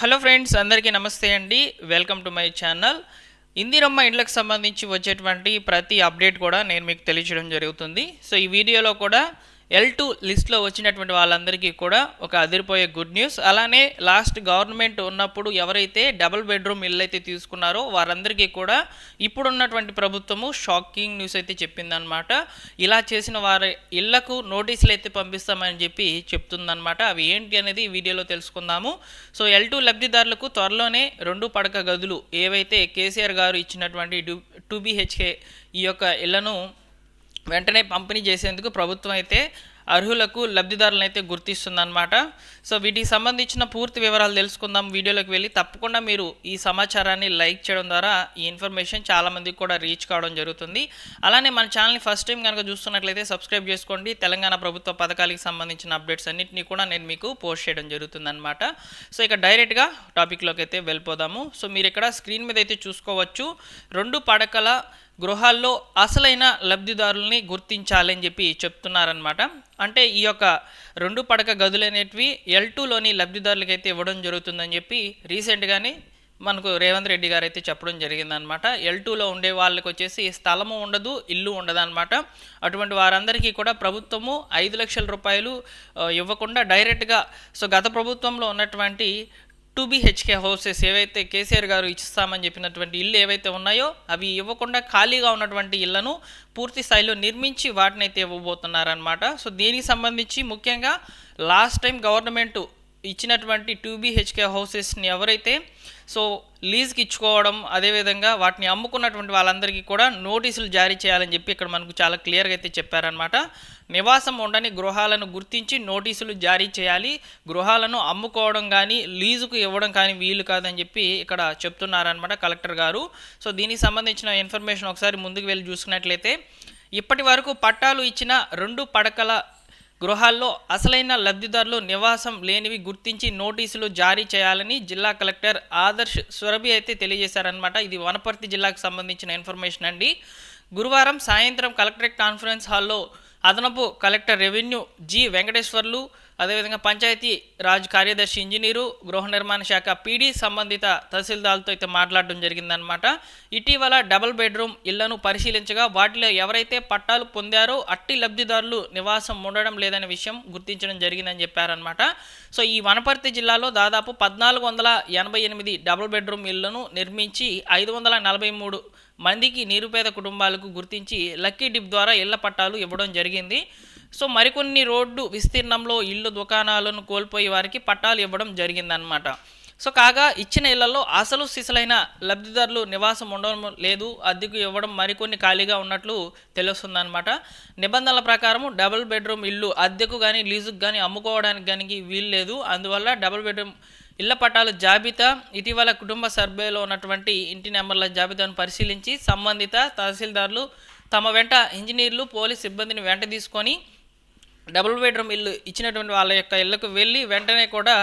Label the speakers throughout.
Speaker 1: Hello friends, అందరికీ నమస్తే అండి. Welcome to my channel. Indiramma ఇండ్లకు సంబంధించి వచ్చేటువంటి ప్రతి అప్డేట్ కూడా నేను మీకు తెలియజేయడం జరుగుతుంది. సో ఈ వీడియోలో కూడా L2 లిస్ట్లో వచ్చినటువంటి వాళ్ళందరికీ కూడా ఒక అదిరిపోయే గుడ్ న్యూస్. అలానే లాస్ట్ గవర్నమెంట్ ఉన్నప్పుడు ఎవరైతే డబుల్ బెడ్రూమ్ ఇల్లు అయితే తీసుకున్నారో వారందరికీ కూడా ఇప్పుడున్నటువంటి ప్రభుత్వము షాకింగ్ న్యూస్ అయితే చెప్పిందనమాట. ఇలా చేసిన వారి ఇళ్లకు నోటీసులు అయితే పంపిస్తామని చెప్పి చెప్తుందనమాట. అవి ఏంటి అనేది ఈ వీడియోలో తెలుసుకుందాము. సో L2 లబ్ధిదారులకు త్వరలోనే 2 పడక గదులు ఏవైతే కేసీఆర్ గారు ఇచ్చినటువంటి 2 BHK ఈ యొక్క ఇళ్లను వెంటనే పంపిణీ చేసేందుకు ప్రభుత్వం అయితే అర్హులకు లబ్ధిదారులను అయితే గుర్తిస్తుందన్నమాట. సో వీటికి సంబంధించిన పూర్తి వివరాలు తెలుసుకుందాం. వీడియోలోకి వెళ్ళి తప్పకుండా మీరు ఈ సమాచారాన్ని లైక్ చేయడం ద్వారా ఈ ఇన్ఫర్మేషన్ చాలామందికి కూడా రీచ్ కావడం జరుగుతుంది. అలానే మన ఛానల్ని ఫస్ట్ టైం కనుక చూస్తున్నట్లయితే సబ్స్క్రైబ్ చేసుకోండి. తెలంగాణ ప్రభుత్వ పథకాలకు సంబంధించిన అప్డేట్స్ అన్నింటినీ కూడా నేను మీకు పోస్ట్ చేయడం జరుగుతుందన్నమాట. సో ఇక డైరెక్ట్గా టాపిక్లోకి అయితే వెళ్ళిపోదాము. సో మీరు ఇక్కడ స్క్రీన్ మీద అయితే చూసుకోవచ్చు, 2 పడకల గృహాల్లో అసలైన లబ్ధిదారుల్ని గుర్తించాలని చెప్పి చెప్తున్నారనమాట. అంటే ఈ యొక్క 2 పడక గదులు అనేటివి L2లోని లబ్ధిదారులకి అయితే ఇవ్వడం జరుగుతుందని చెప్పి రీసెంట్గానే మనకు రేవంత్ రెడ్డి గారు అయితే చెప్పడం జరిగిందనమాట. L2లో ఉండే వాళ్ళకి వచ్చేసి స్థలము ఉండదు, ఇల్లు ఉండదన్నమాట. అటువంటి వారందరికీ కూడా ప్రభుత్వము 5 లక్షల రూపాయలు ఇవ్వకుండా డైరెక్ట్గా సో గత ప్రభుత్వంలో ఉన్నటువంటి 2 BHK హౌసెస్ ఏవైతే కేసీఆర్ గారు ఇస్తామని చెప్పినటువంటి ఇల్లు ఏవైతే ఉన్నాయో అవి ఇవ్వకుండా ఖాళీగా ఉన్నటువంటి ఇళ్లను పూర్తి స్థాయిలో నిర్మించి వాటిని అయితే ఇవ్వబోతున్నారనమాట. సో దీనికి సంబంధించి ముఖ్యంగా లాస్ట్ టైం గవర్నమెంట్ ఇచ్చినటువంటి 2 BHK హౌసెస్ని ఎవరైతే సో లీజ్కి ఇచ్చుకోవడం, అదేవిధంగా వాటిని అమ్ముకున్నటువంటి వాళ్ళందరికీ కూడా నోటీసులు జారీ చేయాలని చెప్పి ఇక్కడ మనకు చాలా క్లియర్గా అయితే చెప్పారనమాట. నివాసం ఉండని గృహాలను గుర్తించి నోటీసులు జారీ చేయాలి, గృహాలను అమ్ముకోవడం కానీ లీజుకు ఇవ్వడం కానీ వీలు కాదని చెప్పి ఇక్కడ చెప్తున్నారనమాట కలెక్టర్ గారు. సో దీనికి సంబంధించిన ఇన్ఫర్మేషన్ ఒకసారి ముందుకు వెళ్ళి చూసుకున్నట్లయితే ఇప్పటి వరకు పట్టాలు ఇచ్చిన 2 పడకల గృహాల్లో అసలైన లబ్ధిదారులు నివాసం లేనివి గుర్తించి నోటీసులు జారీ చేయాలని జిల్లా కలెక్టర్ ఆదర్శ్ సురభి అయితే తెలియజేశారనమాట. ఇది వనపర్తి జిల్లాకు సంబంధించిన ఇన్ఫర్మేషన్ అండి. గురువారం సాయంత్రం కలెక్టరేట్ కాన్ఫరెన్స్ హాల్లో అదనపు కలెక్టర్ రెవెన్యూ జి వెంకటేశ్వర్లు, అదేవిధంగా పంచాయతీ రాజ్ కార్యదర్శి ఇంజనీరు, గృహ నిర్మాణ శాఖ పీడీ సంబంధిత తహసీల్దార్లతో అయితే మాట్లాడడం జరిగిందనమాట. ఇటీవల డబుల్ బెడ్రూమ్ ఇళ్లను పరిశీలించగా వాటిలో ఎవరైతే పట్టాలు పొందారో అట్టి లబ్ధిదారులు నివాసం ఉండడం లేదనే విషయం గుర్తించడం జరిగిందని చెప్పారనమాట. సో ఈ వనపర్తి జిల్లాలో దాదాపు 1488 డబుల్ బెడ్రూమ్ ఇళ్లను నిర్మించి 543 మందికి నిరుపేద కుటుంబాలకు గుర్తించి లక్కీ డిప్ ద్వారా ఇళ్ల పట్టాలు ఇవ్వడం జరిగింది. సో మరికొన్ని రోడ్డు విస్తీర్ణంలో ఇళ్ళు దుకాణాలను కోల్పోయే వారికి పట్టాలు ఇవ్వడం జరిగిందనమాట. సో కాగా ఇచ్చిన ఇళ్లలో అసలు సిసలైన లబ్ధిదారులు నివాసం ఉండడం లేదు, అద్దెకు ఇవ్వడం మరికొన్ని ఖాళీగా ఉన్నట్లు తెలుస్తుందన్నమాట. నిబంధనల ప్రకారం డబుల్ బెడ్రూమ్ ఇల్లు అద్దెకు కానీ లీజుకు కానీ అమ్ముకోవడానికి కానీ వీలు లేదు. అందువల్ల డబుల్ బెడ్రూమ్ ఇళ్ల పట్టాల జాబితా ఇటీవల కుటుంబ సర్వేలో ఉన్నటువంటి ఇంటి నెంబర్ల జాబితాను పరిశీలించి సంబంధిత తహసీల్దార్లు తమ వెంట ఇంజనీర్లు, పోలీస్ సిబ్బందిని వెంట తీసుకొని డబుల్ బెడ్రూమ్ ఇల్లు ఇచ్చినటువంటి వాళ్ళ యొక్క ఇళ్లకు వెళ్ళి వెంటనే కూడా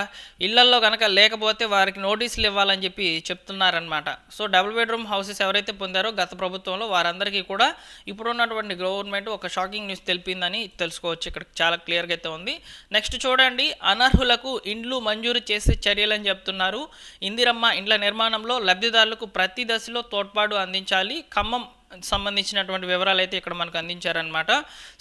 Speaker 1: ఇళ్లల్లో కనుక లేకపోతే వారికి నోటీసులు ఇవ్వాలని చెప్పి చెప్తున్నారనమాట. సో డబుల్ బెడ్రూమ్ హౌసెస్ ఎవరైతే పొందారో గత ప్రభుత్వంలో వారందరికీ కూడా ఇప్పుడున్నటువంటి గవర్నమెంట్ ఒక షాకింగ్ న్యూస్ తెలిపిందని తెలుసుకోవచ్చు. ఇక్కడ చాలా క్లియర్గా అయితే ఉంది. నెక్స్ట్ చూడండి, అనర్హులకు ఇండ్లు మంజూరు చేసే చర్యలని చెప్తున్నారు. ఇందిరమ్మ ఇండ్ల నిర్మాణంలో లబ్ధిదారులకు ప్రతి దశలో తోడ్పాటు అందించాలి. ఖమ్మం సంబంధించినటువంటి వివరాలు అయితే ఇక్కడ మనకు అందించారనమాట.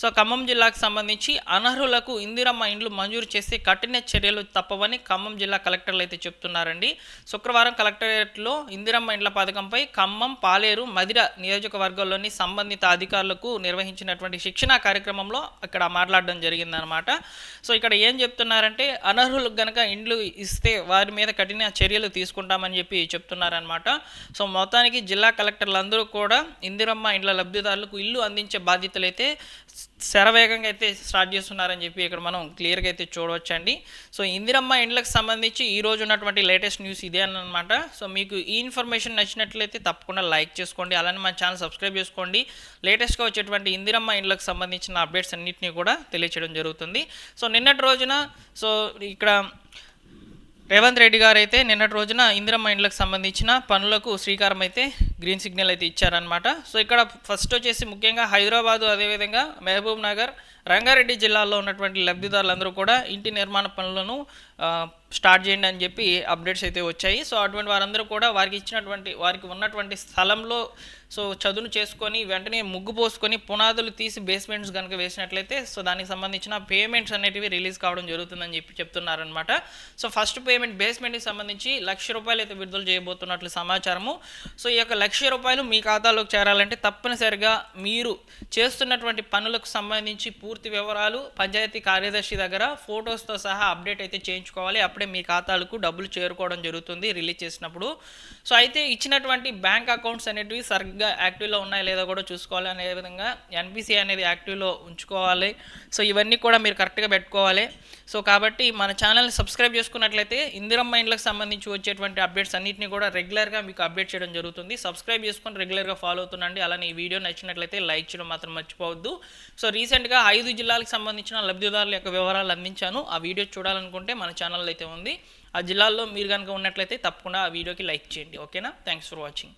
Speaker 1: సో ఖమ్మం జిల్లాకు సంబంధించి అనర్హులకు ఇందిరమ్మ ఇండ్లు మంజూరు చేస్తే కఠిన చర్యలు తప్పవని ఖమ్మం జిల్లా కలెక్టర్లు అయితే చెప్తున్నారండి. శుక్రవారం కలెక్టరేట్లో ఇందిరమ్మ ఇండ్ల పథకంపై ఖమ్మం, పాలేరు, మదిర నియోజకవర్గాల్లోని సంబంధిత అధికారులకు నిర్వహించినటువంటి శిక్షణా కార్యక్రమంలో ఇక్కడ మాట్లాడడం జరిగిందనమాట. సో ఇక్కడ ఏం చెప్తున్నారంటే అనర్హులకు గనక ఇండ్లు ఇస్తే వారి మీద కఠిన చర్యలు తీసుకుంటామని చెప్పి చెప్తున్నారనమాట. సో మొత్తానికి జిల్లా కలెక్టర్లందరూ కూడా ఇందిరమ్మ ఇండ్ల లబ్ధిదారులకు ఇల్లు అందించే బాధ్యతలు అయితే శరవేగంగా అయితే స్టార్ట్ చేస్తున్నారని చెప్పి ఇక్కడ మనం క్లియర్గా అయితే చూడవచ్చండి. సో ఇందిరమ్మ ఇండ్లకు సంబంధించి ఈ రోజు ఉన్నటువంటి లేటెస్ట్ న్యూస్ ఇదే అన్నమాట. సో మీకు ఈ ఇన్ఫర్మేషన్ నచ్చినట్లయితే తప్పకుండా లైక్ చేసుకోండి, అలానే మన ఛానల్ సబ్స్క్రైబ్ చేసుకోండి. లేటెస్ట్గా వచ్చేటువంటి ఇందిరమ్మ ఇండ్లకు సంబంధించిన అప్డేట్స్ అన్నింటినీ కూడా తెలియచేయడం జరుగుతుంది. సో నిన్నటి రోజున సో ఇక్కడ రేవంత్ రెడ్డి గారు అయితే నిన్నటి రోజున ఇందిరమ్మ ఇండ్లకు సంబంధించిన పనులకు శ్రీకారం అయితే గ్రీన్ సిగ్నల్ అయితే ఇచ్చారనమాట. సో ఇక్కడ ఫస్ట్ వచ్చేసి ముఖ్యంగా హైదరాబాదు, అదేవిధంగా మహబూబ్ నగర్, రంగారెడ్డి జిల్లాల్లో ఉన్నటువంటి లబ్ధిదారులందరూ కూడా ఇంటి నిర్మాణ పనులను స్టార్ట్ చేయండి అని చెప్పి అప్డేట్స్ అయితే వచ్చాయి. సో అటువంటి వారందరూ కూడా వారికి ఉన్నటువంటి స్థలంలో సో చదును చేసుకొని వెంటనే ముగ్గు పోసుకొని పునాదులు తీసి బేస్మెంట్స్ కనుక వేసినట్లయితే సో దానికి సంబంధించిన పేమెంట్స్ అనేటివి రిలీజ్ కావడం జరుగుతుందని చెప్పి చెప్తున్నారనమాట. సో ఫస్ట్ పేమెంట్ బేస్మెంట్కి సంబంధించి ₹1,00,000 అయితే విడుదల చేయబోతున్నట్లు సమాచారము. సో ఈ యొక్క ₹1,00,000 మీ ఖాతాలోకి చేరాలంటే తప్పనిసరిగా మీరు చేస్తున్నటువంటి పనులకు సంబంధించి పూర్తి వివరాలు పంచాయతీ కార్యదర్శి దగ్గర ఫొటోస్తో సహా అప్డేట్ అయితే చేయించుకోవాలి. అప్పుడే మీ ఖాతాలకు డబ్బులు చేరుకోవడం జరుగుతుంది రిలీజ్ చేసినప్పుడు. సో అయితే ఇచ్చినటువంటి బ్యాంక్ అకౌంట్స్ అనేటివి సరిగ్గా యాక్టివ్లో ఉన్నాయా లేదా కూడా చూసుకోవాలి. అనే విధంగా ఎన్పిసి అనేది యాక్టివ్లో ఉంచుకోవాలి. సో ఇవన్నీ కూడా మీరు కరెక్ట్గా పెట్టుకోవాలి. సో కాబట్టి మన ఛానల్ని సబ్స్క్రైబ్ చేసుకున్నట్లయితే ఇందిరమ్మ ఇండ్లకు సంబంధించి వచ్చేటువంటి అప్డేట్స్ అన్నింటినీ కూడా రెగ్యులర్గా మీకు అప్డేట్ చేయడం జరుగుతుంది. సబ్స్క్రైబ్ చేసుకొని రెగ్యులర్గా ఫాలో అవుతుండండి. అలానే ఈ వీడియో నచ్చినట్లయితే లైక్ చేయడం మాత్రం మర్చిపోవద్దు. సో రీసెంట్గా 5 జిల్లాలకు సంబంధించిన లబ్ధిదారుల యొక్క వివరాలు అందించాను. ఆ వీడియో చూడాలనుకుంటే మన ఛానల్ అయితే ఉంది. ఆ జిల్లాల్లో మీరు కనుక ఉన్నట్లయితే తప్పకుండా ఆ వీడియోకి లైక్ చేయండి. ఓకేనా? Thanks for watching.